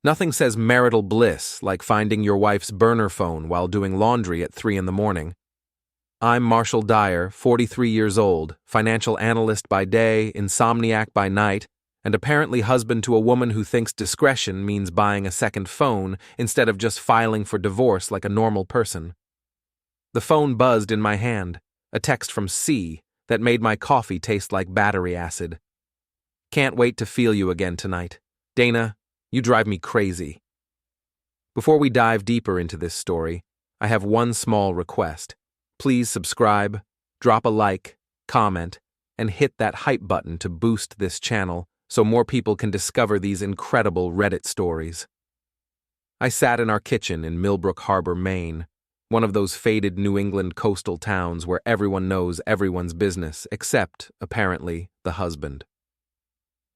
Nothing says marital bliss like finding your wife's burner phone while doing laundry at 3 in the morning. I'm Marshall Dyer, 43 years old, financial analyst by day, insomniac by night, and apparently husband to a woman who thinks discretion means buying a second phone instead of just filing for divorce like a normal person. The phone buzzed in my hand, a text from C that made my coffee taste like battery acid. Can't wait to feel you again tonight. Dana, you drive me crazy. Before we dive deeper into this story, I have one small request. Please subscribe, drop a like, comment, and hit that hype button to boost this channel so more people can discover these incredible Reddit stories. I sat in our kitchen in Millbrook Harbor, Maine, one of those faded New England coastal towns where everyone knows everyone's business except, apparently, the husband.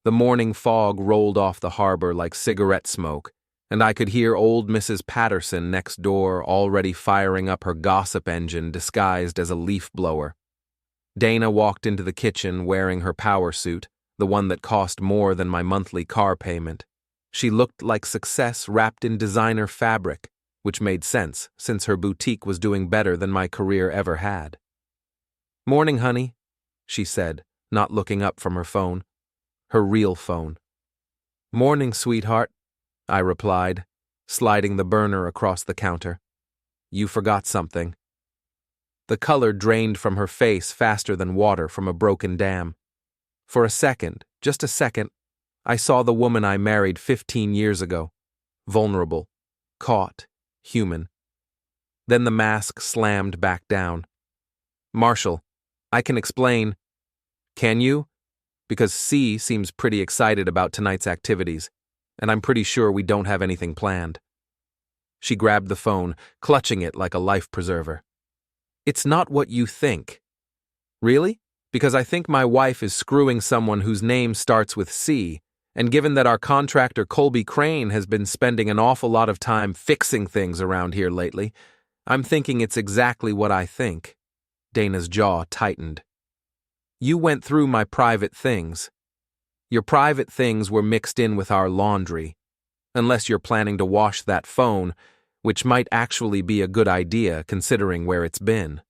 The morning fog rolled off the harbor like cigarette smoke, and I could hear old Mrs. Patterson next door already firing up her gossip engine disguised as a leaf blower. Dana walked into the kitchen wearing her power suit, the one that cost more than my monthly car payment. She looked like success wrapped in designer fabric, which made sense since her boutique was doing better than my career ever had. "Morning, honey," she said, not looking up from her phone. Her real phone. "Morning, sweetheart," I replied, sliding the burner across the counter. "You forgot something." The color drained from her face faster than water from a broken dam. For a second, just a second, I saw the woman I married 15 years ago. Vulnerable, caught, human. Then the mask slammed back down. "Marshall, I can explain." "Can you?" Because C seems pretty excited about tonight's activities, and I'm pretty sure we don't have anything planned. She grabbed the phone, clutching it like a life preserver. "It's not what you think." "Really? Because I think my wife is screwing someone whose name starts with C, and given that our contractor Colby Crane has been spending an awful lot of time fixing things around here lately, I'm thinking it's exactly what I think." Dana's jaw tightened. "You went through my private things. Your private things were mixed in with our laundry. Unless you're planning to wash that phone, which might actually be a good idea considering where it's been."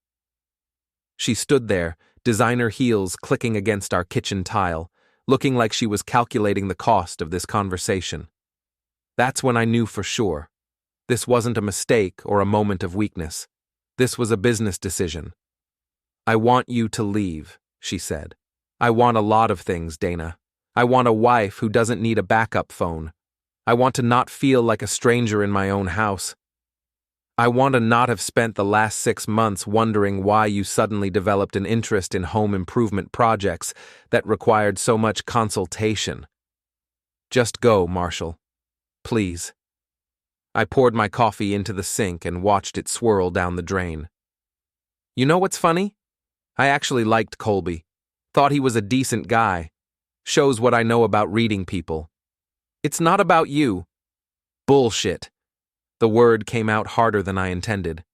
She stood there, designer heels clicking against our kitchen tile, looking like she was calculating the cost of this conversation. That's when I knew for sure. This wasn't a mistake or a moment of weakness. This was a business decision. "I want you to leave," she said. "I want a lot of things, Dana. I want a wife who doesn't need a backup phone. I want to not feel like a stranger in my own house. I want to not have spent the last 6 months wondering why you suddenly developed an interest in home improvement projects that required so much consultation. Just go, Marshall. Please." I poured my coffee into the sink and watched it swirl down the drain. You know what's funny? I actually liked Colby. Thought he was a decent guy. Shows what I know about reading people. "It's not about you." Bullshit. The word came out harder than I intended.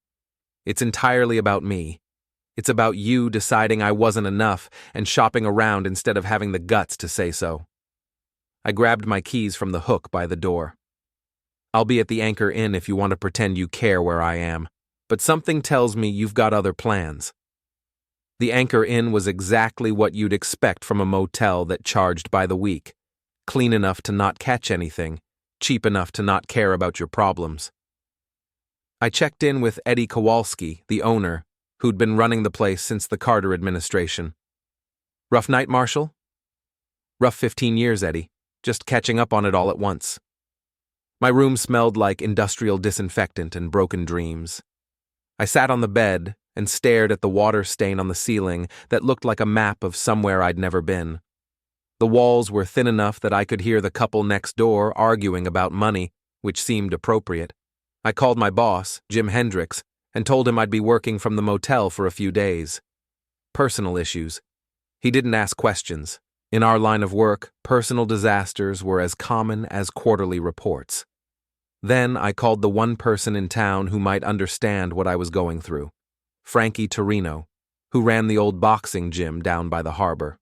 "It's entirely about me. It's about you deciding I wasn't enough and shopping around instead of having the guts to say so." I grabbed my keys from the hook by the door. "I'll be at the Anchor Inn if you want to pretend you care where I am, but something tells me you've got other plans." The Anchor Inn was exactly what you'd expect from a motel that charged by the week. Clean enough to not catch anything, cheap enough to not care about your problems. I checked in with Eddie Kowalski, the owner, who'd been running the place since the Carter administration. "Rough night, Marshall?" "Rough 15 years, Eddie. Just catching up on it all at once." My room smelled like industrial disinfectant and broken dreams. I sat on the bed and stared at the water stain on the ceiling that looked like a map of somewhere I'd never been. The walls were thin enough that I could hear the couple next door arguing about money, which seemed appropriate. I called my boss, Jim Hendricks, and told him I'd be working from the motel for a few days. Personal issues. He didn't ask questions. In our line of work, personal disasters were as common as quarterly reports. Then I called the one person in town who might understand what I was going through. Frankie Torino, who ran the old boxing gym down by the harbor.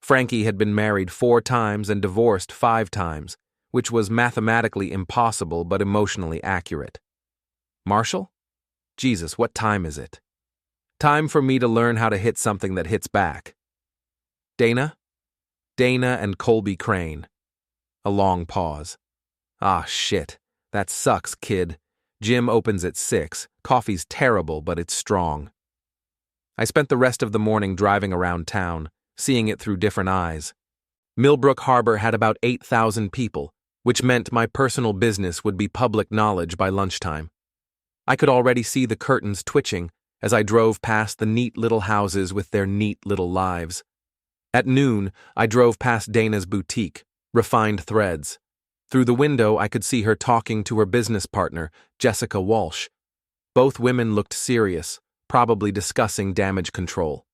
Frankie had been married 4 times and divorced 5 times, which was mathematically impossible but emotionally accurate. Marshall? Jesus, what time is it? Time for me to learn how to hit something that hits back. Dana? Dana and Colby Crane. A long pause. Ah, shit. That sucks, kid. Gym opens at 6. Coffee's terrible, but it's strong. I spent the rest of the morning driving around town, seeing it through different eyes. Millbrook Harbor had about 8,000 people, which meant my personal business would be public knowledge by lunchtime. I could already see the curtains twitching as I drove past the neat little houses with their neat little lives. At noon, I drove past Dana's boutique, Refined Threads. Through the window, I could see her talking to her business partner, Jessica Walsh. Both women looked serious, probably discussing damage control.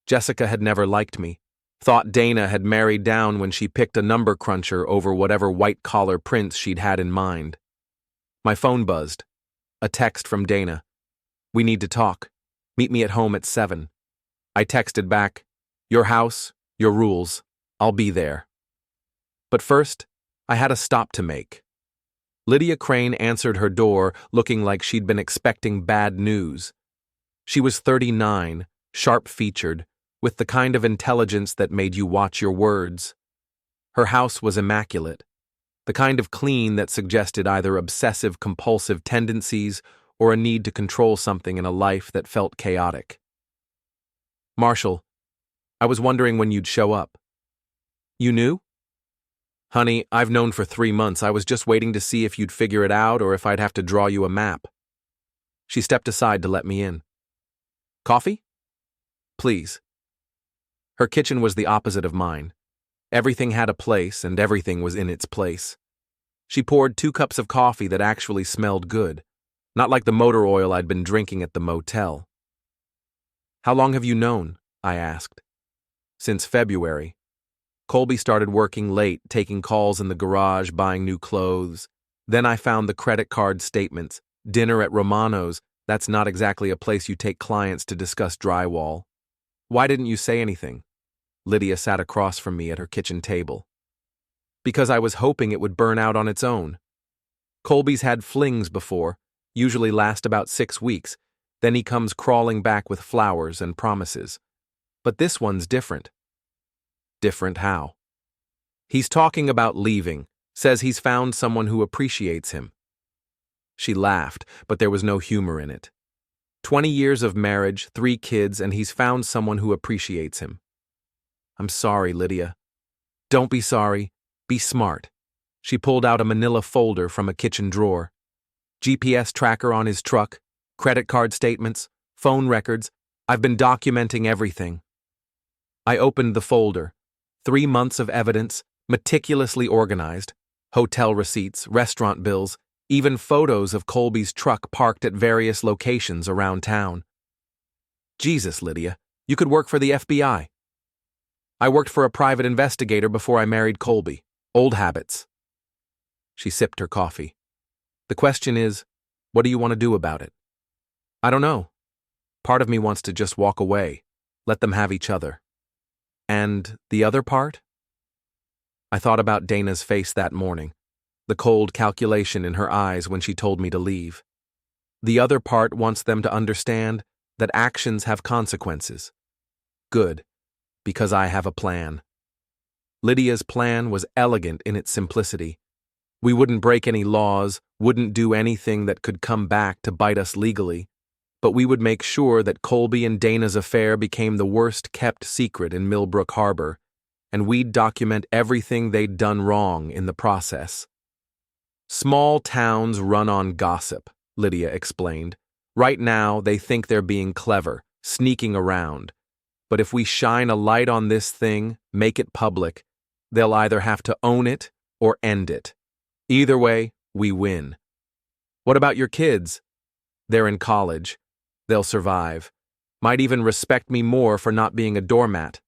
Jessica had never liked me, thought Dana had married down when she picked a number cruncher over whatever white-collar prince she'd had in mind. My phone buzzed. A text from Dana. We need to talk. Meet me at home at 7. I texted back, your house, your rules. I'll be there. But first, I had a stop to make. Lydia Crane answered her door looking like she'd been expecting bad news. She was 39, sharp-featured, with the kind of intelligence that made you watch your words. Her house was immaculate, the kind of clean that suggested either obsessive-compulsive tendencies or a need to control something in a life that felt chaotic. Marshall, I was wondering when you'd show up. You knew? Honey, I've known for 3 months. I was just waiting to see if you'd figure it out or if I'd have to draw you a map. She stepped aside to let me in. Coffee? Please. Her kitchen was the opposite of mine. Everything had a place and everything was in its place. She poured 2 cups of coffee that actually smelled good, not like the motor oil I'd been drinking at the motel. How long have you known? I asked. Since February. Colby started working late, taking calls in the garage, buying new clothes. Then I found the credit card statements. Dinner at Romano's. That's not exactly a place you take clients to discuss drywall. Why didn't you say anything? Lydia sat across from me at her kitchen table. Because I was hoping it would burn out on its own. Colby's had flings before, usually last about 6 weeks. Then he comes crawling back with flowers and promises. But this one's different. Different how? He's talking about leaving, says he's found someone who appreciates him. She laughed, but there was no humor in it. 20 years of marriage, 3 kids, and he's found someone who appreciates him. I'm sorry, Lydia. Don't be sorry. Be smart. She pulled out a manila folder from a kitchen drawer. GPS tracker on his truck, credit card statements, phone records. I've been documenting everything. I opened the folder. 3 months of evidence, meticulously organized. Hotel receipts, restaurant bills, even photos of Colby's truck parked at various locations around town. Jesus, Lydia, you could work for the FBI. I worked for a private investigator before I married Colby. Old habits. She sipped her coffee. The question is, what do you want to do about it? I don't know. Part of me wants to just walk away, let them have each other. And the other part? I thought about Dana's face that morning, the cold calculation in her eyes when she told me to leave. The other part wants them to understand that actions have consequences. Good, because I have a plan. Lydia's plan was elegant in its simplicity. We wouldn't break any laws, wouldn't do anything that could come back to bite us legally, but we would make sure that Colby and Dana's affair became the worst-kept secret in Millbrook Harbor, and we'd document everything they'd done wrong in the process. Small towns run on gossip, Lydia explained. Right now, they think they're being clever, sneaking around. But if we shine a light on this thing, make it public, they'll either have to own it or end it. Either way, we win. What about your kids? They're in college. They'll survive. Might even respect me more for not being a doormat.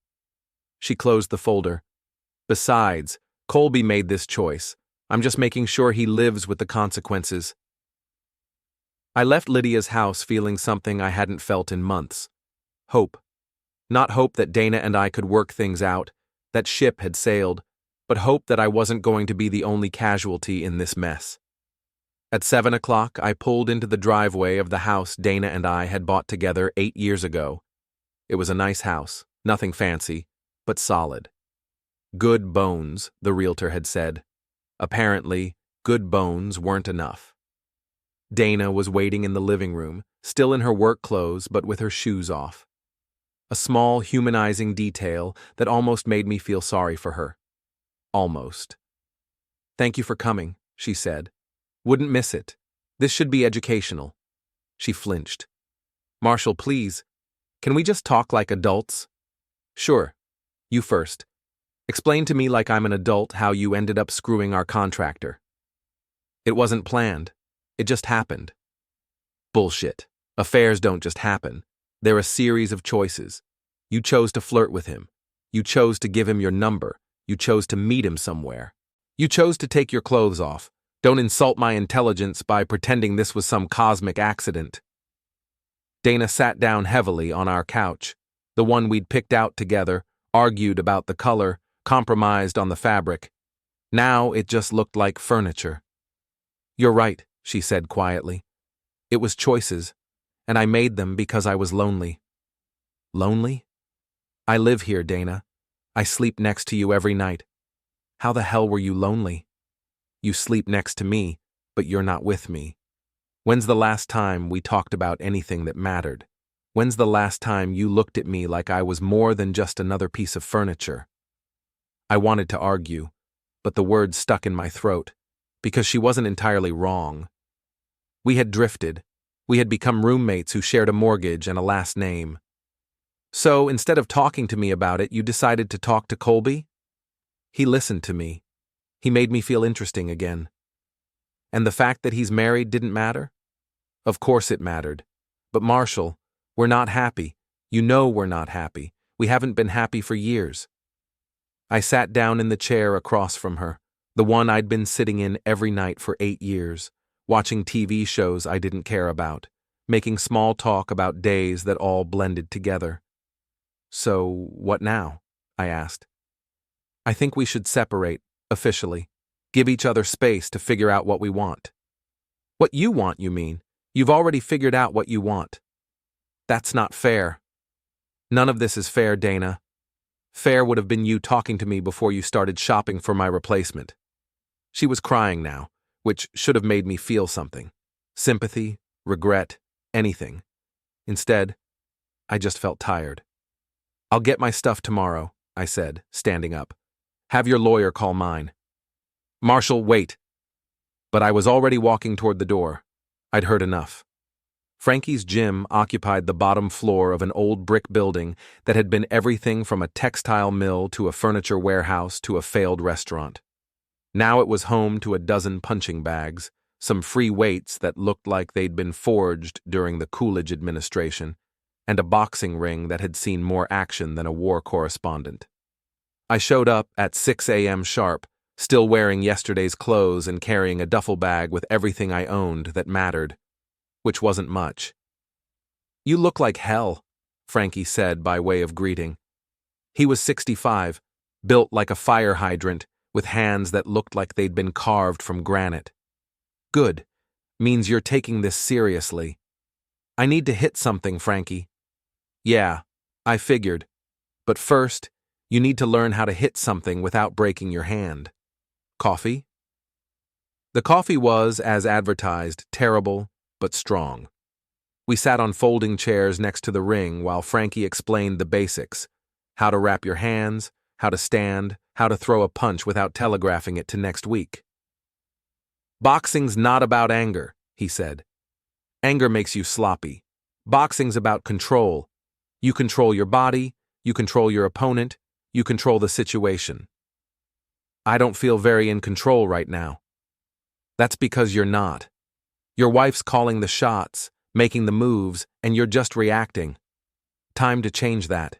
She closed the folder. Besides, Colby made this choice. I'm just making sure he lives with the consequences. I left Lydia's house feeling something I hadn't felt in months. Hope. Not hope that Dana and I could work things out. That ship had sailed. but hoped that I wasn't going to be the only casualty in this mess. At 7 o'clock, I pulled into the driveway of the house Dana and I had bought together 8 years ago. It was a nice house, nothing fancy, but solid. Good bones, the realtor had said. Apparently, good bones weren't enough. Dana was waiting in the living room, still in her work clothes but with her shoes off. A small, humanizing detail that almost made me feel sorry for her. Almost. "Thank you for coming," she said. "Wouldn't miss it. This should be educational." She flinched. "Marshall, please. Can we just talk like adults?" "Sure. You first. Explain to me like I'm an adult how you ended up screwing our contractor." "It wasn't planned. It just happened." "Bullshit. Affairs don't just happen. They're a series of choices. You chose to flirt with him. You chose to give him your number. You chose to meet him somewhere. You chose to take your clothes off. Don't insult my intelligence by pretending this was some cosmic accident." Dana sat down heavily on our couch, the one we'd picked out together, argued about the color, compromised on the fabric. Now it just looked like furniture. "You're right," she said quietly. "It was choices, and I made them because I was lonely." "Lonely? I live here, Dana. I sleep next to you every night. How the hell were you lonely? You sleep next to me, but you're not with me. When's the last time we talked about anything that mattered? When's the last time you looked at me like I was more than just another piece of furniture?" I wanted to argue, but the words stuck in my throat, because she wasn't entirely wrong. We had drifted. We had become roommates who shared a mortgage and a last name. So, instead of talking to me about it, you decided to talk to Colby? He listened to me. He made me feel interesting again. And the fact that he's married didn't matter? Of course it mattered. But Marshall, we're not happy. You know we're not happy. We haven't been happy for years. I sat down in the chair across from her, the one I'd been sitting in every night for 8 years, watching TV shows I didn't care about, making small talk about days that all blended together. "So, what now?" I asked. "I think we should separate, officially. Give each other space to figure out what we want." "What you want, you mean? You've already figured out what you want." "That's not fair." "None of this is fair, Dana. Fair would have been you talking to me before you started shopping for my replacement." She was crying now, which should have made me feel something. Sympathy, regret, anything. Instead, I just felt tired. "I'll get my stuff tomorrow," I said, standing up. "Have your lawyer call mine." "Marshall, wait." But I was already walking toward the door. I'd heard enough. Frankie's gym occupied the bottom floor of an old brick building that had been everything from a textile mill to a furniture warehouse to a failed restaurant. Now it was home to a dozen punching bags, some free weights that looked like they'd been forged during the Coolidge administration, and a boxing ring that had seen more action than a war correspondent. I showed up at 6 a.m. sharp, still wearing yesterday's clothes and carrying a duffel bag with everything I owned that mattered, which wasn't much. "You look like hell," Frankie said by way of greeting. He was 65, built like a fire hydrant, with hands that looked like they'd been carved from granite. "Good. Means you're taking this seriously." "I need to hit something, Frankie." "Yeah, I figured. But first, you need to learn how to hit something without breaking your hand." "Coffee?" The coffee was, as advertised, terrible, but strong. We sat on folding chairs next to the ring while Frankie explained the basics: how to wrap your hands, how to stand, how to throw a punch without telegraphing it to next week. "Boxing's not about anger," he said. "Anger makes you sloppy. Boxing's about control. You control your body, you control your opponent, you control the situation." "I don't feel very in control right now." "That's because you're not. Your wife's calling the shots, making the moves, and you're just reacting. Time to change that."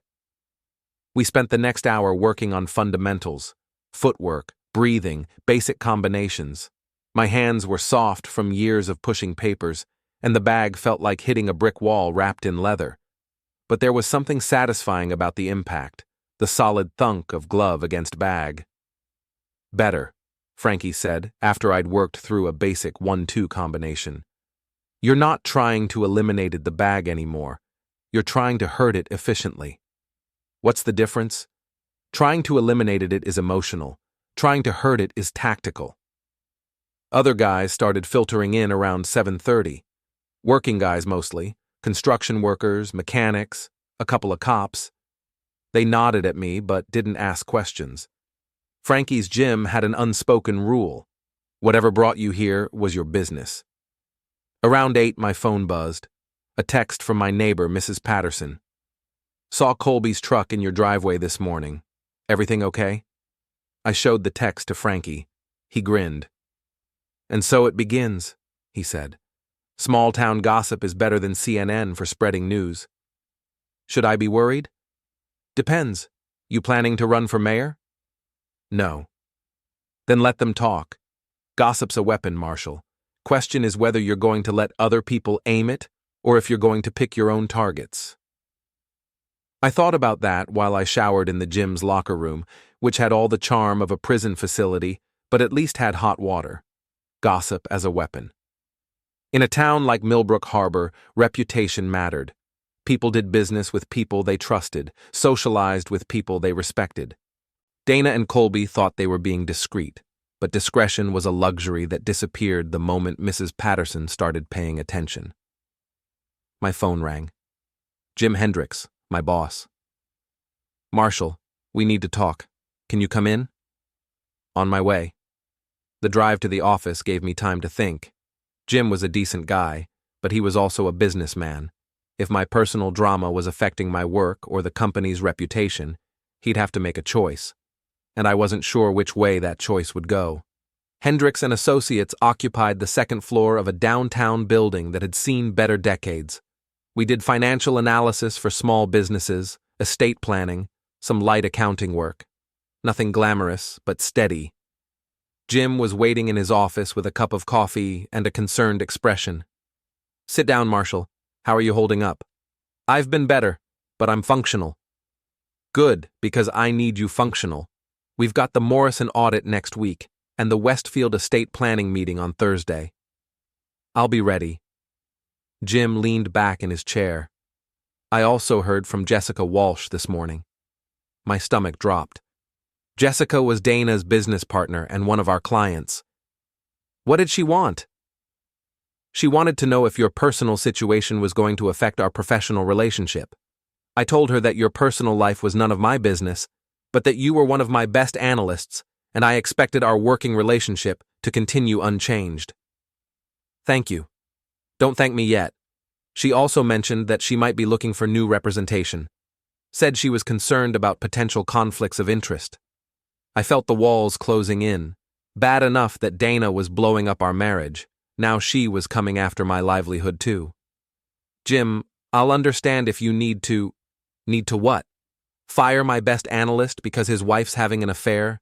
We spent the next hour working on fundamentals: footwork, breathing, basic combinations. My hands were soft from years of pushing papers, and the bag felt like hitting a brick wall wrapped in leather. But there was something satisfying about the impact, the solid thunk of glove against bag. Better, Frankie said, after I'd worked through a basic 1-2 combination. You're not trying to eliminate the bag anymore. You're trying to hurt it efficiently. What's the difference? Trying to eliminate it is emotional. Trying to hurt it is tactical. Other guys started filtering in around 7:30. Working guys mostly, construction workers, mechanics, a couple of cops. They nodded at me but didn't ask questions. Frankie's gym had an unspoken rule. Whatever brought you here was your business. Around 8, my phone buzzed. A text from my neighbor, Mrs. Patterson. Saw Colby's truck in your driveway this morning. Everything okay? I showed the text to Frankie. He grinned. And so it begins, he said. Small-town gossip is better than CNN for spreading news. Should I be worried? Depends. You planning to run for mayor? No. Then let them talk. Gossip's a weapon, Marshall. Question is whether you're going to let other people aim it or if you're going to pick your own targets. I thought about that while I showered in the gym's locker room, which had all the charm of a prison facility, but at least had hot water. Gossip as a weapon. In a town like Millbrook Harbor, reputation mattered. People did business with people they trusted, socialized with people they respected. Dana and Colby thought they were being discreet, but discretion was a luxury that disappeared the moment Mrs. Patterson started paying attention. My phone rang. Jim Hendricks, my boss. Marshall, we need to talk. Can you come in? On my way. The drive to the office gave me time to think. Jim was a decent guy, but he was also a businessman. If my personal drama was affecting my work or the company's reputation, he'd have to make a choice. And I wasn't sure which way that choice would go. Hendricks and Associates occupied the second floor of a downtown building that had seen better decades. We did financial analysis for small businesses, estate planning, some light accounting work. Nothing glamorous, but steady. Jim was waiting in his office with a cup of coffee and a concerned expression. Sit down, Marshall. How are you holding up? I've been better, but I'm functional. Good, because I need you functional. We've got the Morrison audit next week and the Westfield estate planning meeting on Thursday. I'll be ready. Jim leaned back in his chair. I also heard from Jessica Walsh this morning. My stomach dropped. Jessica was Dana's business partner and one of our clients. What did she want? She wanted to know if your personal situation was going to affect our professional relationship. I told her that your personal life was none of my business, but that you were one of my best analysts, and I expected our working relationship to continue unchanged. Thank you. Don't thank me yet. She also mentioned that she might be looking for new representation. Said she was concerned about potential conflicts of interest. I felt the walls closing in. Bad enough that Dana was blowing up our marriage. Now she was coming after my livelihood too. Jim, I'll understand if you need to... Need to what? Fire my best analyst because his wife's having an affair?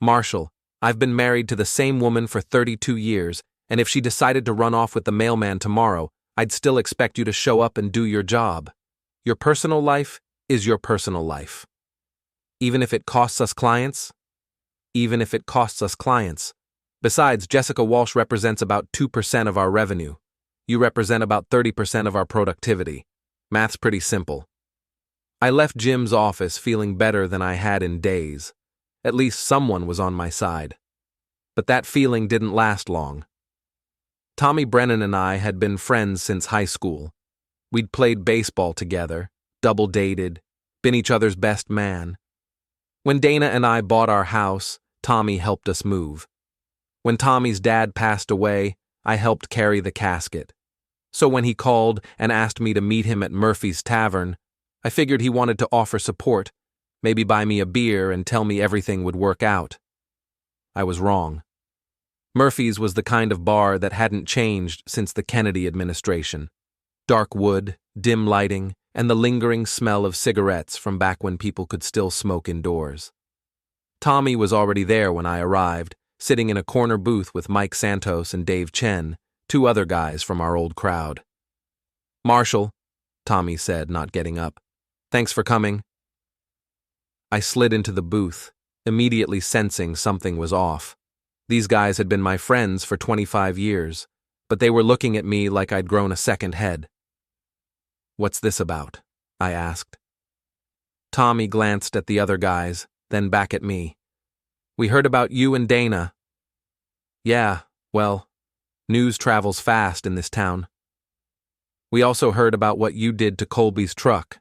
Marshall, I've been married to the same woman for 32 years, and if she decided to run off with the mailman tomorrow, I'd still expect you to show up and do your job. Your personal life is your personal life. Even if it costs us clients? Even if it costs us clients. Besides, Jessica Walsh represents about 2% of our revenue. You represent about 30% of our productivity. Math's pretty simple. I left Jim's office feeling better than I had in days. At least someone was on my side. But that feeling didn't last long. Tommy Brennan and I had been friends since high school. We'd played baseball together, double-dated, been each other's best man. When Dana and I bought our house, Tommy helped us move. When Tommy's dad passed away, I helped carry the casket. So when he called and asked me to meet him at Murphy's Tavern, I figured he wanted to offer support, maybe buy me a beer and tell me everything would work out. I was wrong. Murphy's was the kind of bar that hadn't changed since the Kennedy administration. Dark wood, dim lighting, and the lingering smell of cigarettes from back when people could still smoke indoors. Tommy was already there when I arrived, sitting in a corner booth with Mike Santos and Dave Chen, two other guys from our old crowd. Marshall, Tommy said, not getting up. Thanks for coming. I slid into the booth. immediately sensing something was off. These guys had been my friends for 25 years, but they were looking at me like I'd grown a second head. "What's this about?" I asked. Tommy glanced at the other guys, then back at me. "We heard about you and Dana." "Yeah, well, news travels fast in this town. We also heard about what you did to Colby's truck."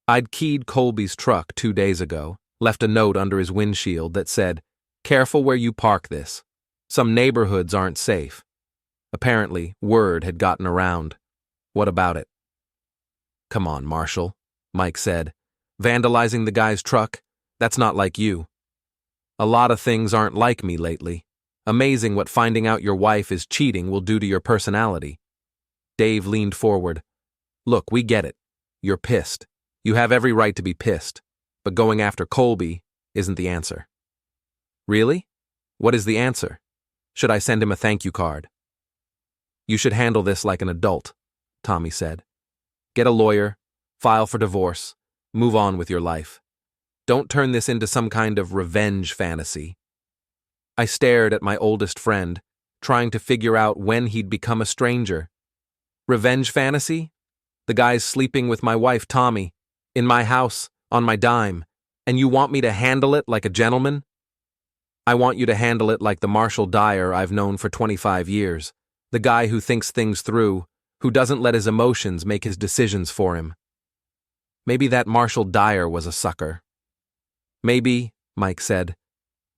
I'd keyed Colby's truck 2 days ago, left a note under his windshield that said, "Careful where you park this. Some neighborhoods aren't safe." Apparently, word had gotten around. "What about it?" "Come on, Marshall," Mike said. "Vandalizing the guy's truck? That's not like you." "A lot of things aren't like me lately. Amazing what finding out your wife is cheating will do to your personality." Dave leaned forward. "Look, we get it. You're pissed. You have every right to be pissed. But going after Colby isn't the answer." "Really? What is the answer? Should I send him a thank you card?" "You should handle this like an adult," Tommy said. "Get a lawyer, file for divorce, move on with your life. Don't turn this into some kind of revenge fantasy." I stared at my oldest friend, trying to figure out when he'd become a stranger. Revenge fantasy? The guy's sleeping with my wife, Tommy, in my house, on my dime, and you want me to handle it like a gentleman? I want you to handle it like the Marshall Dyer I've known for 25 years, the guy who thinks things through, who doesn't let his emotions make his decisions for him. Maybe that Marshall Dyer was a sucker. "Maybe," Mike said,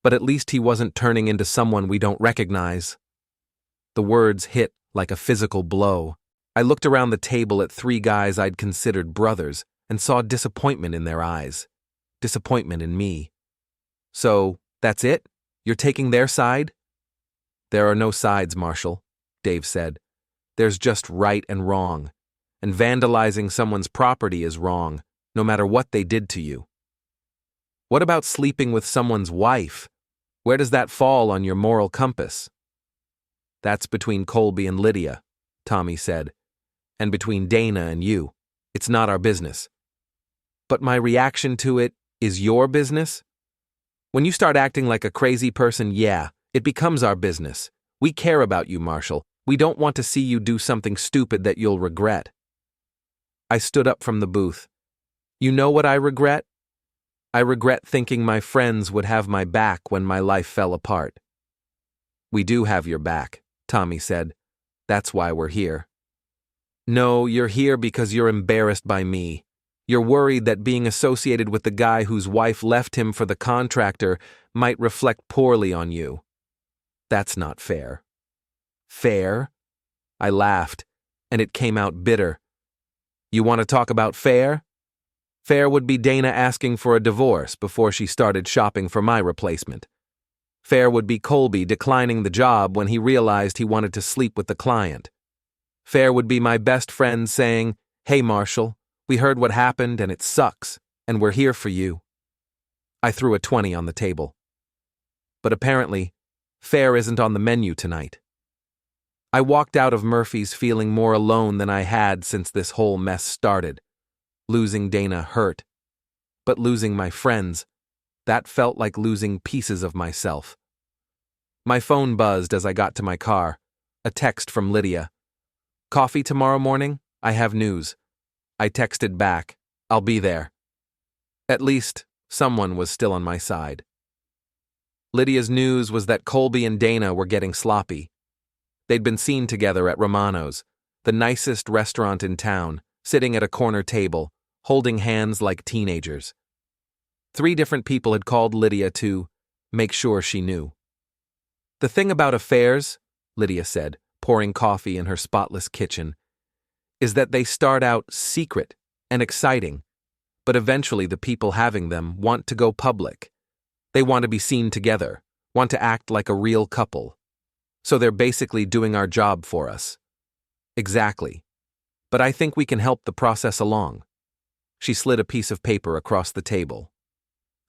"but at least he wasn't turning into someone we don't recognize." The words hit like a physical blow. I looked around the table at 3 guys I'd considered brothers and saw disappointment in their eyes. Disappointment in me. "So, that's it? You're taking their side?" "There are no sides, Marshall," Dave said. "There's just right and wrong. And vandalizing someone's property is wrong, no matter what they did to you." "What about sleeping with someone's wife? Where does that fall on your moral compass?" "That's between Colby and Lydia," Tommy said. "And between Dana and you. It's not our business." "But my reaction to it is your business?" "When you start acting like a crazy person, yeah, it becomes our business. We care about you, Marshall. We don't want to see you do something stupid that you'll regret." I stood up from the booth. "You know what I regret? I regret thinking my friends would have my back when my life fell apart." "We do have your back," Tommy said. "That's why we're here." "No, you're here because you're embarrassed by me. You're worried that being associated with the guy whose wife left him for the contractor might reflect poorly on you. That's not fair." "Fair?" I laughed, and it came out bitter. "You want to talk about fair? Fair would be Dana asking for a divorce before she started shopping for my replacement. Fair would be Colby declining the job when he realized he wanted to sleep with the client. Fair would be my best friend saying, 'Hey, Marshall, we heard what happened and it sucks, and we're here for you.'" I threw a 20 on the table. But apparently, fair isn't on the menu tonight. I walked out of Murphy's feeling more alone than I had since this whole mess started. Losing Dana hurt. But losing my friends, that felt like losing pieces of myself. My phone buzzed as I got to my car. A text from Lydia. "Coffee tomorrow morning? I have news." I texted back, "I'll be there." At least, someone was still on my side. Lydia's news was that Colby and Dana were getting sloppy. They'd been seen together at Romano's, the nicest restaurant in town, sitting at a corner table, holding hands like teenagers. 3 different people had called Lydia to make sure she knew. "The thing about affairs," Lydia said, pouring coffee in her spotless kitchen, "is that they start out secret and exciting, but eventually the people having them want to go public. They want to be seen together, want to act like a real couple. So they're basically doing our job for us." "Exactly. But I think we can help the process along." She slid a piece of paper across the table.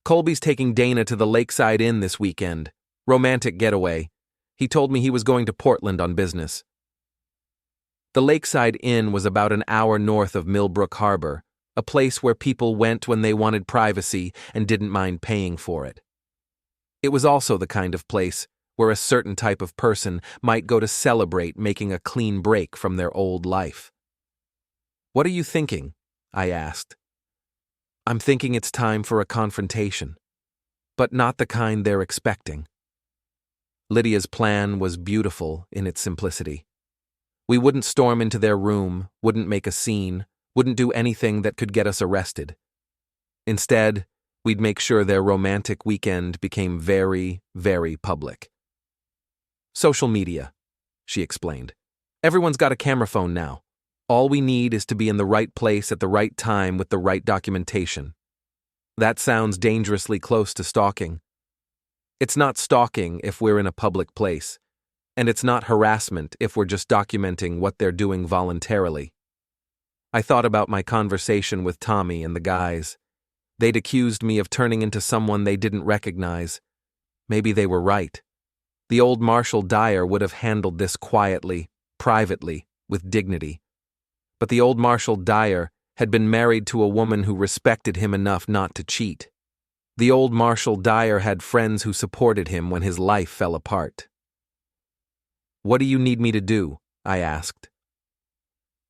"Colby's taking Dana to the Lakeside Inn this weekend. Romantic getaway. He told me he was going to Portland on business." The Lakeside Inn was about an hour north of Millbrook Harbor, a place where people went when they wanted privacy and didn't mind paying for it. It was also the kind of place where a certain type of person might go to celebrate making a clean break from their old life. "What are you thinking?" I asked. "I'm thinking it's time for a confrontation, but not the kind they're expecting." Lydia's plan was beautiful in its simplicity. We wouldn't storm into their room, wouldn't make a scene, wouldn't do anything that could get us arrested. Instead, we'd make sure their romantic weekend became very, very public. "Social media," she explained. "Everyone's got a camera phone now. All we need is to be in the right place at the right time with the right documentation." That sounds dangerously close to stalking. It's not stalking if we're in a public place, and it's not harassment if we're just documenting what they're doing voluntarily. I thought about my conversation with Tommy and the guys. They'd accused me of turning into someone they didn't recognize. Maybe they were right. The old Marshal Dyer would have handled this quietly, privately, with dignity. But the old Marshal Dyer had been married to a woman who respected him enough not to cheat. The old Marshal Dyer had friends who supported him when his life fell apart. "What do you need me to do?" I asked.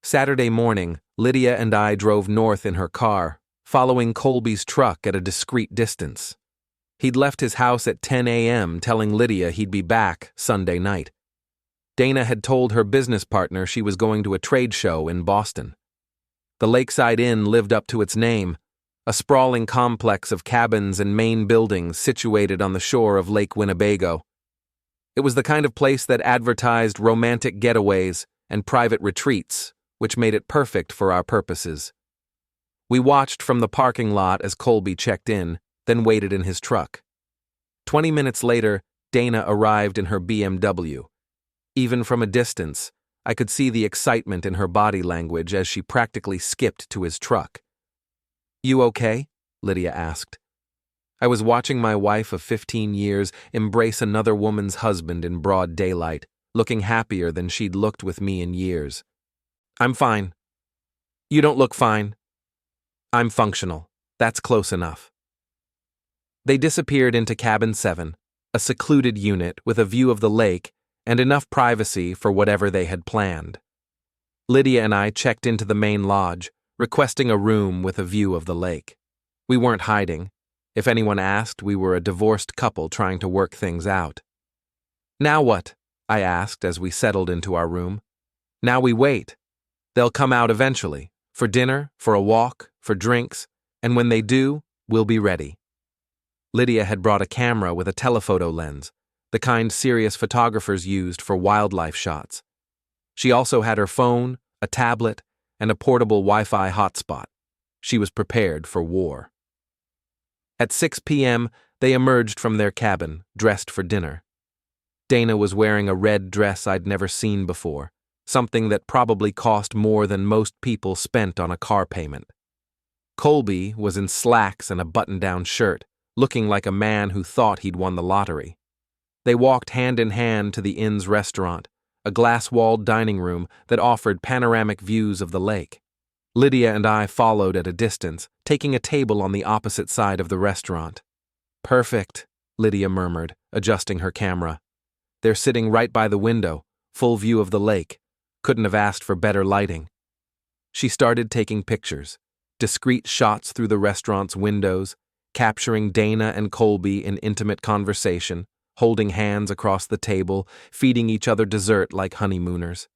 Saturday morning, Lydia and I drove north in her car, following Colby's truck at a discreet distance. He'd left his house at 10 a.m., telling Lydia he'd be back Sunday night. Dana had told her business partner she was going to a trade show in Boston. The Lakeside Inn lived up to its name, a sprawling complex of cabins and main buildings situated on the shore of Lake Winnebago. It was the kind of place that advertised romantic getaways and private retreats, which made it perfect for our purposes. We watched from the parking lot as Colby checked in, then waited in his truck. 20 minutes later, Dana arrived in her BMW. Even from a distance, I could see the excitement in her body language as she practically skipped to his truck. "You okay?" Lydia asked. I was watching my wife of 15 years embrace another woman's husband in broad daylight, looking happier than she'd looked with me in years. "I'm fine." "You don't look fine." "I'm functional. That's close enough." They disappeared into Cabin 7, a secluded unit with a view of the lake and enough privacy for whatever they had planned. Lydia and I checked into the main lodge, requesting a room with a view of the lake. We weren't hiding. If anyone asked, we were a divorced couple trying to work things out. "Now what?" I asked as we settled into our room. "Now we wait. They'll come out eventually, for dinner, for a walk, for drinks, and when they do, we'll be ready." Lydia had brought a camera with a telephoto lens, the kind serious photographers used for wildlife shots. She also had her phone, a tablet, and a portable Wi-Fi hotspot. She was prepared for war. At 6 p.m., they emerged from their cabin, dressed for dinner. Dana was wearing a red dress I'd never seen before, something that probably cost more than most people spent on a car payment. Colby was in slacks and a button-down shirt, looking like a man who thought he'd won the lottery. They walked hand in hand to the inn's restaurant, a glass-walled dining room that offered panoramic views of the lake. Lydia and I followed at a distance, taking a table on the opposite side of the restaurant. "Perfect," Lydia murmured, adjusting her camera. "They're sitting right by the window, full view of the lake. Couldn't have asked for better lighting." She started taking pictures, discreet shots through the restaurant's windows, capturing Dana and Colby in intimate conversation, holding hands across the table, feeding each other dessert like honeymooners.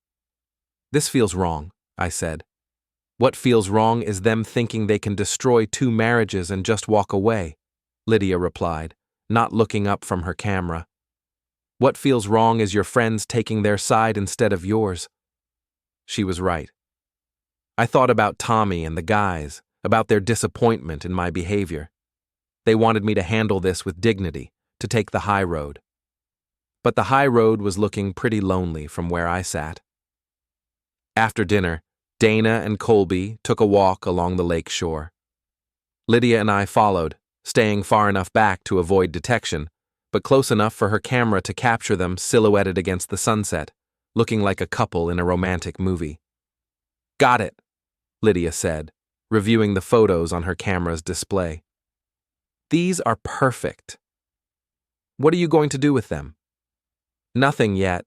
"This feels wrong," I said. "What feels wrong is them thinking they can destroy 2 marriages and just walk away," Lydia replied, not looking up from her camera. "What feels wrong is your friends taking their side instead of yours." She was right. I thought about Tommy and the guys, about their disappointment in my behavior. They wanted me to handle this with dignity, to take the high road. But the high road was looking pretty lonely from where I sat. After dinner, Dana and Colby took a walk along the lake shore. Lydia and I followed, staying far enough back to avoid detection, but close enough for her camera to capture them silhouetted against the sunset, looking like a couple in a romantic movie. "Got it," Lydia said, reviewing the photos on her camera's display. "These are perfect. What are you going to do with them?" "Nothing yet.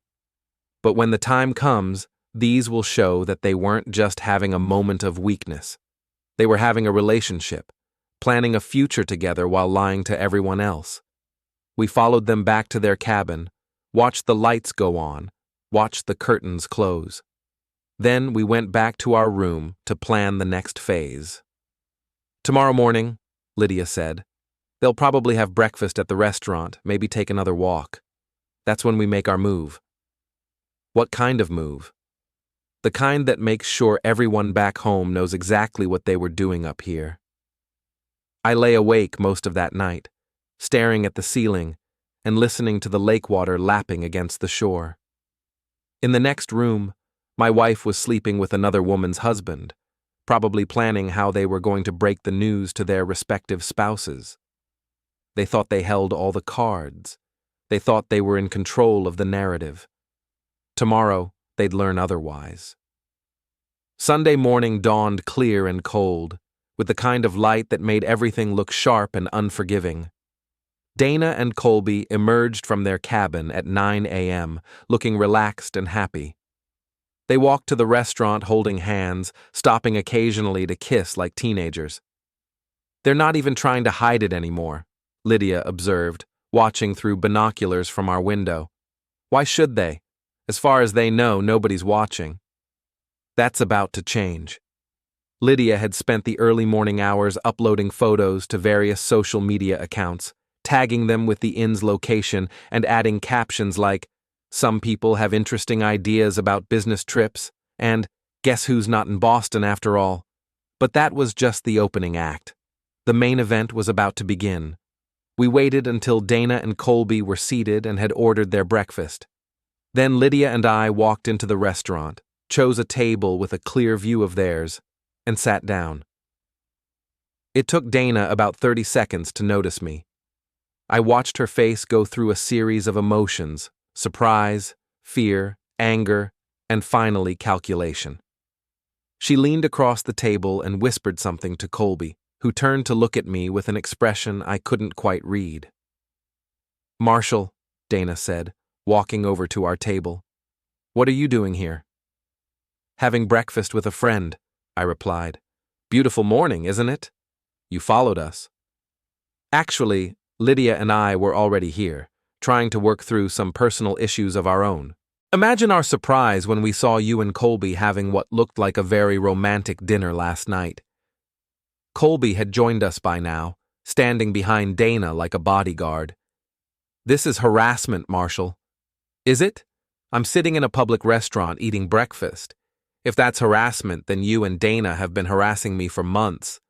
But when the time comes, these will show that they weren't just having a moment of weakness. They were having a relationship, planning a future together while lying to everyone else." We followed them back to their cabin, watched the lights go on, watched the curtains close. Then we went back to our room to plan the next phase. "Tomorrow morning," Lydia said, "they'll probably have breakfast at the restaurant, maybe take another walk. That's when we make our move." "What kind of move?" "The kind that makes sure everyone back home knows exactly what they were doing up here." I lay awake most of that night, staring at the ceiling and listening to the lake water lapping against the shore. In the next room, my wife was sleeping with another woman's husband, probably planning how they were going to break the news to their respective spouses. They thought they held all the cards. They thought they were in control of the narrative. Tomorrow, they'd learn otherwise. Sunday morning dawned clear and cold, with the kind of light that made everything look sharp and unforgiving. Dana and Colby emerged from their cabin at 9 a.m., looking relaxed and happy. They walked to the restaurant holding hands, stopping occasionally to kiss like teenagers. "They're not even trying to hide it anymore," Lydia observed, watching through binoculars from our window. "Why should they? As far as they know, nobody's watching." "That's about to change." Lydia had spent the early morning hours uploading photos to various social media accounts, tagging them with the inn's location and adding captions like, "Some people have interesting ideas about business trips," and "Guess who's not in Boston after all." But that was just the opening act. The main event was about to begin. We waited until Dana and Colby were seated and had ordered their breakfast. Then Lydia and I walked into the restaurant, chose a table with a clear view of theirs, and sat down. It took Dana about 30 seconds to notice me. I watched her face go through a series of emotions: surprise, fear, anger, and finally calculation. She leaned across the table and whispered something to Colby, who turned to look at me with an expression I couldn't quite read. "Marshall," Dana said, walking over to our table, "what are you doing here?" "Having breakfast with a friend," I replied. "Beautiful morning, isn't it? You followed us." Actually, Lydia and I were already here, trying to work through some personal issues of our own. Imagine our surprise when we saw you and Colby having what looked like a very romantic dinner last night. Colby had joined us by now, standing behind Dana like a bodyguard. "This is harassment, Marshall." "Is it? I'm sitting in a public restaurant eating breakfast. If that's harassment, then you and Dana have been harassing me for months."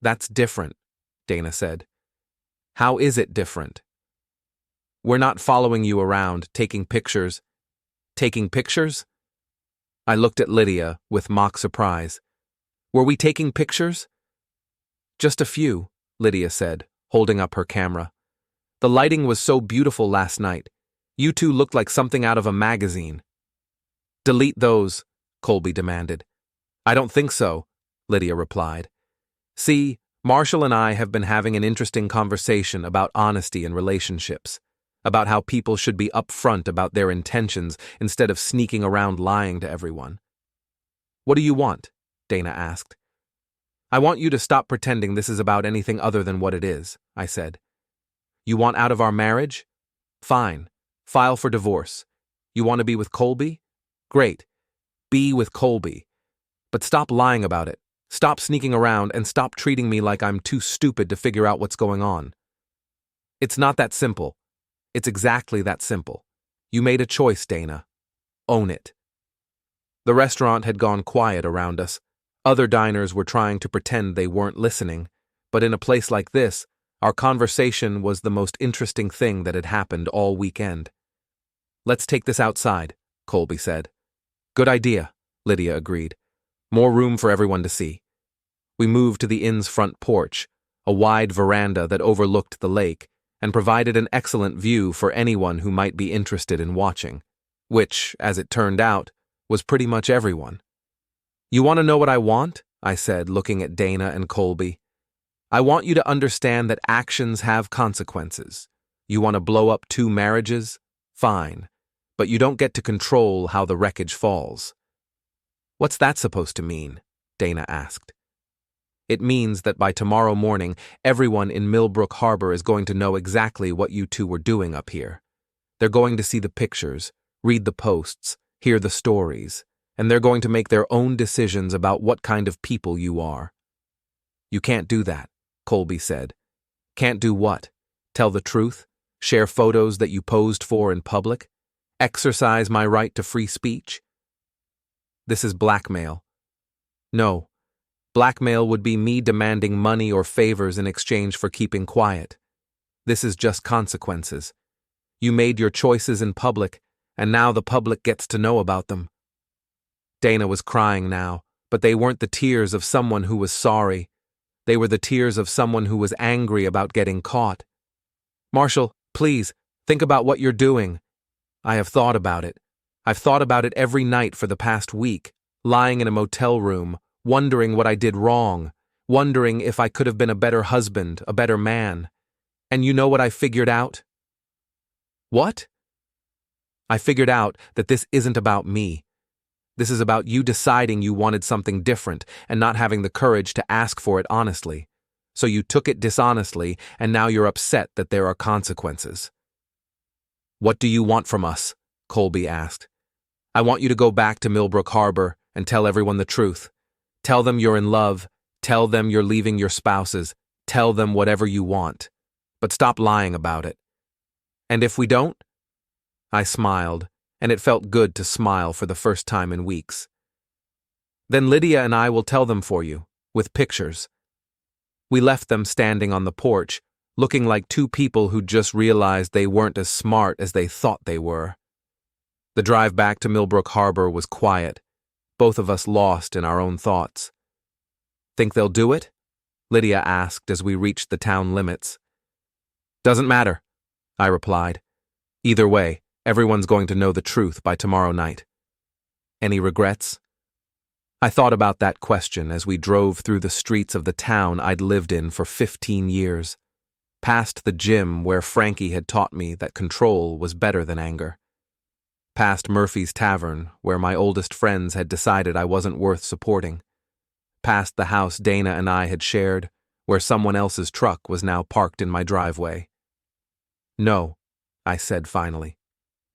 "That's different," Dana said. "How is it different?" "We're not following you around, taking pictures." "Taking pictures?" I looked at Lydia with mock surprise. "Were we taking pictures?" "Just a few," Lydia said, holding up her camera. "The lighting was so beautiful last night. You two looked like something out of a magazine." "Delete those," Colby demanded. "I don't think so," Lydia replied. "See, Marshall and I have been having an interesting conversation about honesty in relationships, about how people should be upfront about their intentions instead of sneaking around lying to everyone." "What do you want?" Dana asked. "I want you to stop pretending this is about anything other than what it is," I said. "You want out of our marriage? Fine. File for divorce. You want to be with Colby? Great. Be with Colby. But stop lying about it. Stop sneaking around and stop treating me like I'm too stupid to figure out what's going on." "It's not that simple. It's exactly that simple. You made a choice, Dana. Own it." The restaurant had gone quiet around us. Other diners were trying to pretend they weren't listening, but in a place like this, our conversation was the most interesting thing that had happened all weekend. "Let's take this outside," Colby said. "Good idea," Lydia agreed. "More room for everyone to see." We moved to the inn's front porch, a wide veranda that overlooked the lake and provided an excellent view for anyone who might be interested in watching, which, as it turned out, was pretty much everyone. "You want to know what I want?" I said, looking at Dana and Colby. I want you to understand that actions have consequences. You want to blow up 2 marriages? Fine. But you don't get to control how the wreckage falls. What's that supposed to mean? Dana asked. It means that by tomorrow morning, everyone in Millbrook Harbor is going to know exactly what you 2 were doing up here. They're going to see the pictures, read the posts, hear the stories, and they're going to make their own decisions about what kind of people you are. You can't do that, Colby said. Can't do what? Tell the truth? Share photos that you posed for in public? Exercise my right to free speech? This is blackmail. No. Blackmail would be me demanding money or favors in exchange for keeping quiet. This is just consequences. You made your choices in public, and now the public gets to know about them. Dana was crying now, but they weren't the tears of someone who was sorry. They were the tears of someone who was angry about getting caught. Marshall, please, think about what you're doing. I have thought about it. I've thought about it every night for the past week, lying in a motel room, wondering what I did wrong, wondering if I could have been a better husband, a better man. And you know what I figured out? What? I figured out that this isn't about me. This is about you deciding you wanted something different and not having the courage to ask for it honestly. So you took it dishonestly, and now you're upset that there are consequences. What do you want from us? Colby asked. I want you to go back to Millbrook Harbor and tell everyone the truth. Tell them you're in love. Tell them you're leaving your spouses. Tell them whatever you want. But stop lying about it. And if we don't? I smiled, and it felt good to smile for the first time in weeks. Then Lydia and I will tell them for you, with pictures. We left them standing on the porch, looking like 2 people who just realized they weren't as smart as they thought they were. The drive back to Millbrook Harbor was quiet, both of us lost in our own thoughts. Think they'll do it? Lydia asked as we reached the town limits. Doesn't matter, I replied. Either way, everyone's going to know the truth by tomorrow night. Any regrets? I thought about that question as we drove through the streets of the town I'd lived in for 15 years, past the gym where Frankie had taught me that control was better than anger, past Murphy's Tavern where my oldest friends had decided I wasn't worth supporting, past the house Dana and I had shared where someone else's truck was now parked in my driveway. No, I said finally.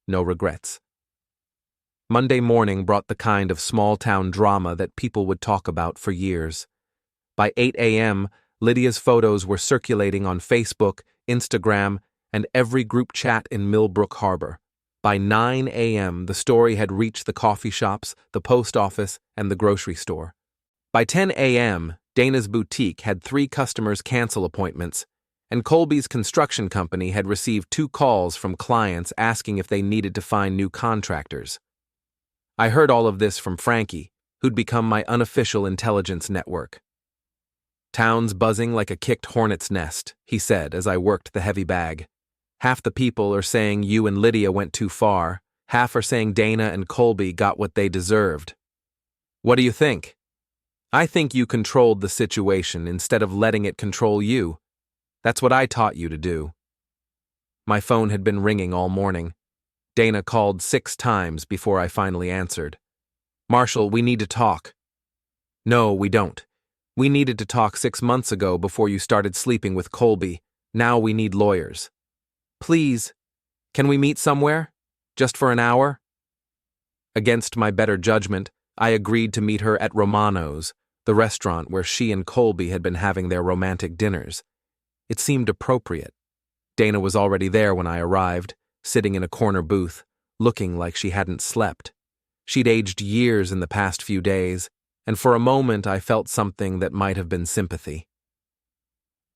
No regrets. Monday morning brought the kind of small-town drama that people would talk about for years. By 8 a.m., Lydia's photos were circulating on Facebook, Instagram, and every group chat in Millbrook Harbor. By 9 a.m., the story had reached the coffee shops, the post office, and the grocery store. By 10 a.m., Dana's boutique had 3 customers cancel appointments, and Colby's construction company had received 2 calls from clients asking if they needed to find new contractors. I heard all of this from Frankie, who'd become my unofficial intelligence network. Town's buzzing like a kicked hornet's nest, he said as I worked the heavy bag. Half the people are saying you and Lydia went too far, half are saying Dana and Colby got what they deserved. What do you think? I think you controlled the situation instead of letting it control you. That's what I taught you to do. My phone had been ringing all morning. Dana called 6 times before I finally answered. Marshall, we need to talk. No, we don't. We needed to talk 6 months ago before you started sleeping with Colby. Now we need lawyers. Please, can we meet somewhere? Just for an hour? Against my better judgment, I agreed to meet her at Romano's, the restaurant where she and Colby had been having their romantic dinners. It seemed appropriate. Dana was already there when I arrived, sitting in a corner booth, looking like she hadn't slept. She'd aged years in the past few days, and for a moment I felt something that might have been sympathy.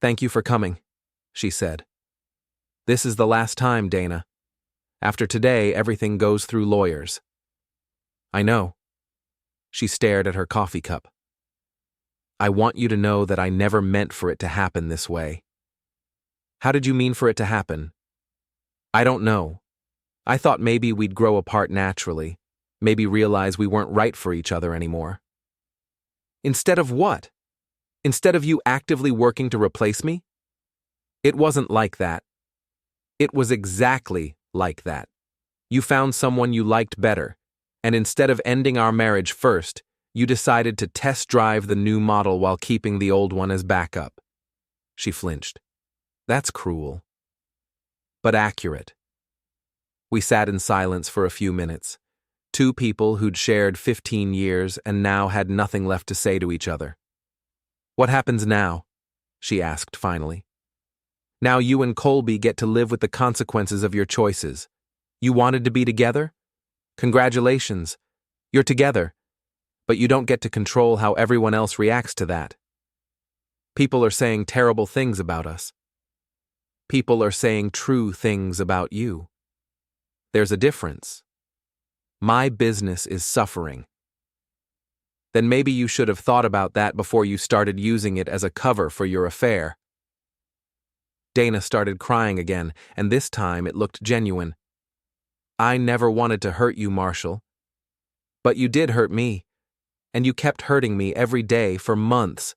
Thank you for coming, she said. This is the last time, Dana. After today, everything goes through lawyers. I know. She stared at her coffee cup. I want you to know that I never meant for it to happen this way. How did you mean for it to happen? I don't know. I thought maybe we'd grow apart naturally, maybe realize we weren't right for each other anymore. Instead of what? Instead of you actively working to replace me? It wasn't like that. It was exactly like that. You found someone you liked better, and instead of ending our marriage first, you decided to test drive the new model while keeping the old one as backup. She flinched. That's cruel. But accurate. We sat in silence for a few minutes. Two people who'd shared 15 years and now had nothing left to say to each other. What happens now? She asked finally. Now you and Colby get to live with the consequences of your choices. You wanted to be together? Congratulations. You're together. But you don't get to control how everyone else reacts to that. People are saying terrible things about us. People are saying true things about you. There's a difference. My business is suffering. Then maybe you should have thought about that before you started using it as a cover for your affair. Dana started crying again, and this time it looked genuine. I never wanted to hurt you, Marshall. But you did hurt me, and you kept hurting me every day for months.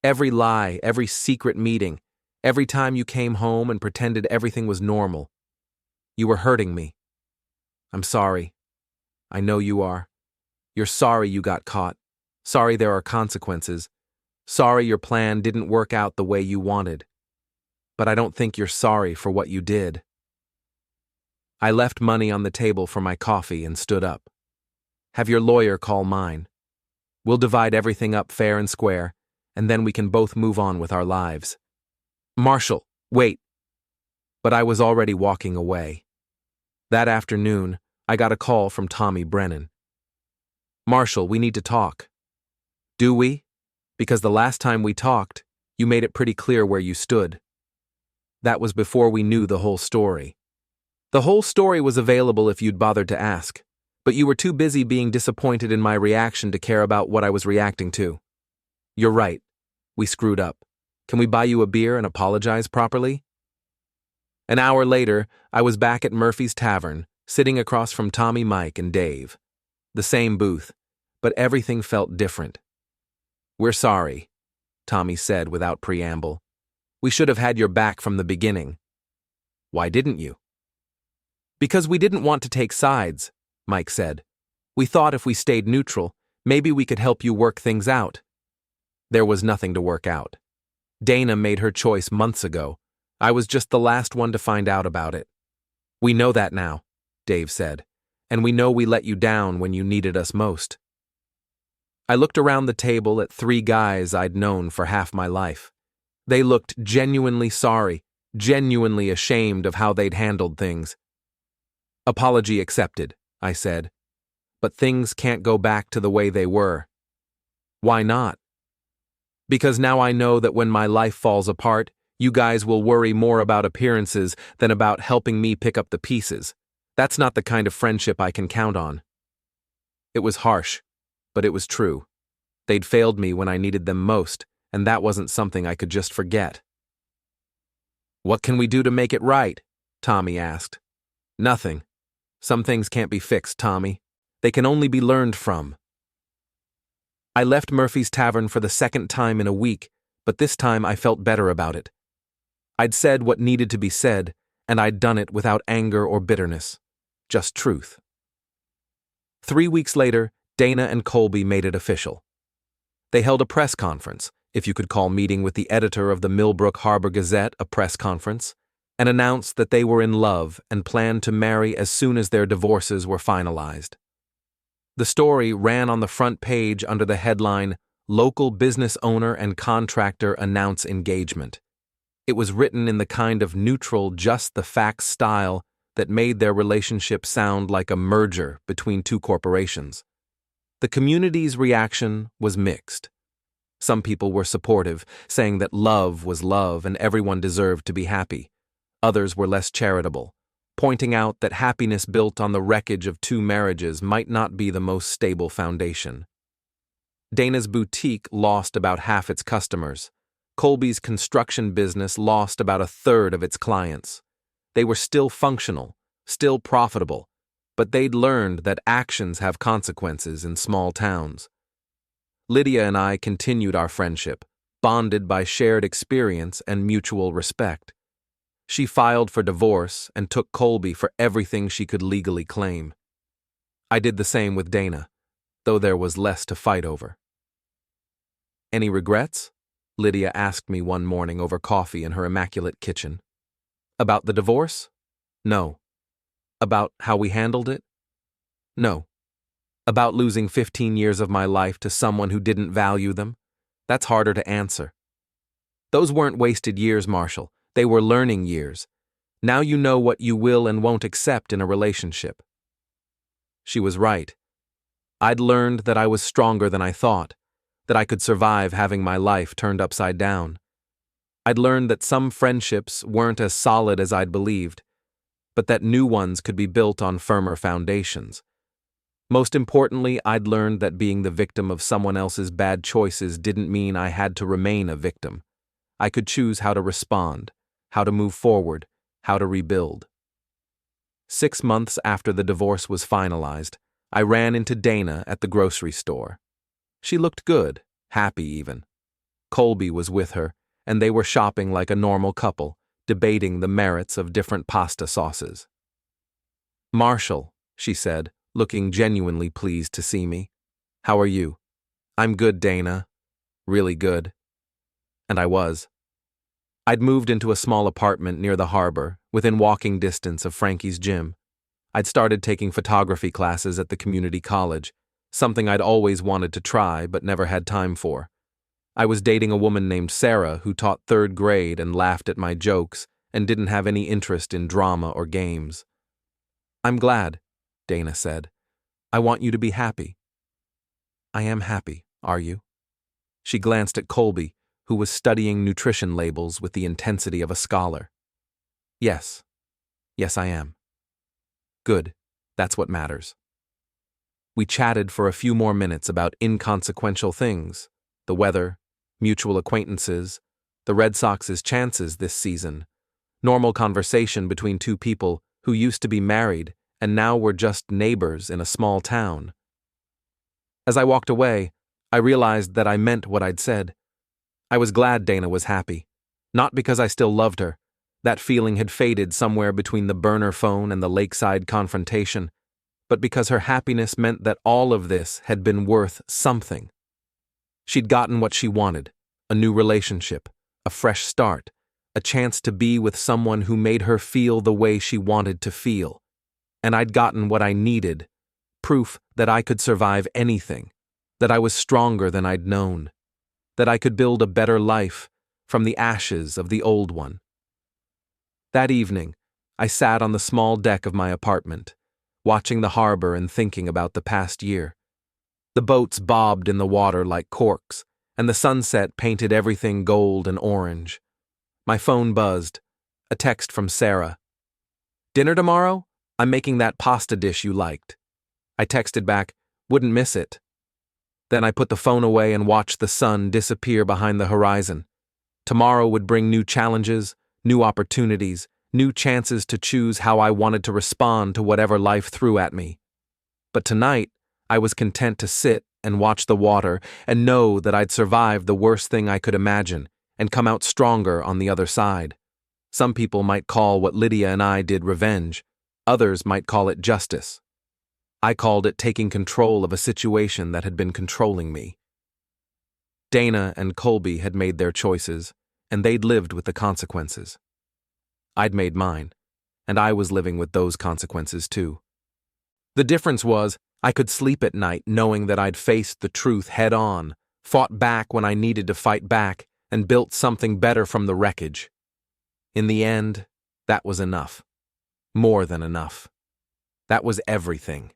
Every lie, every secret meeting, every time you came home and pretended everything was normal. You were hurting me. I'm sorry. I know you are. You're sorry you got caught. Sorry there are consequences. Sorry your plan didn't work out the way you wanted. But I don't think you're sorry for what you did. I left money on the table for my coffee and stood up. Have your lawyer call mine. We'll divide everything up fair and square, and then we can both move on with our lives. Marshall, wait. But I was already walking away. That afternoon, I got a call from Tommy Brennan. Marshall, we need to talk. Do we? Because the last time we talked, you made it pretty clear where you stood. That was before we knew the whole story. The whole story was available if you'd bothered to ask, but you were too busy being disappointed in my reaction to care about what I was reacting to. You're right. We screwed up. Can we buy you a beer and apologize properly? An hour later, I was back at Murphy's Tavern, sitting across from Tommy, Mike, and Dave. The same booth, but everything felt different. We're sorry, Tommy said without preamble. We should have had your back from the beginning. Why didn't you? Because we didn't want to take sides, Mike said. We thought if we stayed neutral, maybe we could help you work things out. There was nothing to work out. Dana made her choice months ago. I was just the last one to find out about it. We know that now, Dave said, and we know we let you down when you needed us most. I looked around the table at three guys I'd known for half my life. They looked genuinely sorry, genuinely ashamed of how they'd handled things. Apology accepted, I said. But things can't go back to the way they were. Why not? Because now I know that when my life falls apart, you guys will worry more about appearances than about helping me pick up the pieces. That's not the kind of friendship I can count on. It was harsh, but it was true. They'd failed me when I needed them most, and that wasn't something I could just forget. What can we do to make it right? Tommy asked. Nothing. Some things can't be fixed, Tommy. They can only be learned from. I left Murphy's Tavern for the second time in a week, but this time I felt better about it. I'd said what needed to be said, and I'd done it without anger or bitterness. Just truth. 3 weeks later, Dana and Colby made it official. They held a press conference, if you could call meeting with the editor of the Millbrook Harbor Gazette a press conference, and announced that they were in love and planned to marry as soon as their divorces were finalized. The story ran on the front page under the headline, Local Business Owner and Contractor Announce Engagement. It was written in the kind of neutral, just the facts style that made their relationship sound like a merger between two corporations. The community's reaction was mixed. Some people were supportive, saying that love was love and everyone deserved to be happy. Others were less charitable, pointing out that happiness built on the wreckage of two marriages might not be the most stable foundation. Dana's boutique lost about half its customers. Colby's construction business lost about a third of its clients. They were still functional, still profitable, but they'd learned that actions have consequences in small towns. Lydia and I continued our friendship, bonded by shared experience and mutual respect. She filed for divorce and took Colby for everything she could legally claim. I did the same with Dana, though there was less to fight over. "Any regrets?" Lydia asked me one morning over coffee in her immaculate kitchen. "About the divorce? No. About how we handled it? No. About losing 15 years of my life to someone who didn't value them? That's harder to answer. Those weren't wasted years, Marshall. They were learning years. Now you know what you will and won't accept in a relationship." She was right. I'd learned that I was stronger than I thought, that I could survive having my life turned upside down. I'd learned that some friendships weren't as solid as I'd believed, but that new ones could be built on firmer foundations. Most importantly, I'd learned that being the victim of someone else's bad choices didn't mean I had to remain a victim. I could choose how to respond, how to move forward, how to rebuild. 6 months after the divorce was finalized, I ran into Dana at the grocery store. She looked good, happy even. Colby was with her, and they were shopping like a normal couple, debating the merits of different pasta sauces. "Marshall," she said, looking genuinely pleased to see me. "How are you?" "I'm good, Dana. Really good." And I was. I'd moved into a small apartment near the harbor, within walking distance of Frankie's gym. I'd started taking photography classes at the community college, something I'd always wanted to try but never had time for. I was dating a woman named Sarah who taught 3rd grade and laughed at my jokes and didn't have any interest in drama or games. "I'm glad," Dana said. "I want you to be happy." "I am happy, are you?" She glanced at Colby, who was studying nutrition labels with the intensity of a scholar. Yes, I am." "Good, that's what matters." We chatted for a few more minutes about inconsequential things, the weather, mutual acquaintances, the Red Sox's chances this season, normal conversation between two people who used to be married and now were just neighbors in a small town. As I walked away, I realized that I meant what I'd said. I was glad Dana was happy, not because I still loved her. That feeling had faded somewhere between the burner phone and the lakeside confrontation, but because her happiness meant that all of this had been worth something. She'd gotten what she wanted, a new relationship, a fresh start, a chance to be with someone who made her feel the way she wanted to feel. And I'd gotten what I needed, proof that I could survive anything, that I was stronger than I'd known, that I could build a better life from the ashes of the old one. That evening, I sat on the small deck of my apartment, watching the harbor and thinking about the past year. The boats bobbed in the water like corks, and the sunset painted everything gold and orange. My phone buzzed. A text from Sarah. "Dinner tomorrow? I'm making that pasta dish you liked." I texted back, "Wouldn't miss it." Then I put the phone away and watched the sun disappear behind the horizon. Tomorrow would bring new challenges, new opportunities, new chances to choose how I wanted to respond to whatever life threw at me. But tonight, I was content to sit and watch the water and know that I'd survived the worst thing I could imagine and come out stronger on the other side. Some people might call what Lydia and I did revenge. Others might call it justice. I called it taking control of a situation that had been controlling me. Dana and Colby had made their choices, and they'd lived with the consequences. I'd made mine, and I was living with those consequences too. The difference was, I could sleep at night knowing that I'd faced the truth head on, fought back when I needed to fight back, and built something better from the wreckage. In the end, that was enough. More than enough. That was everything.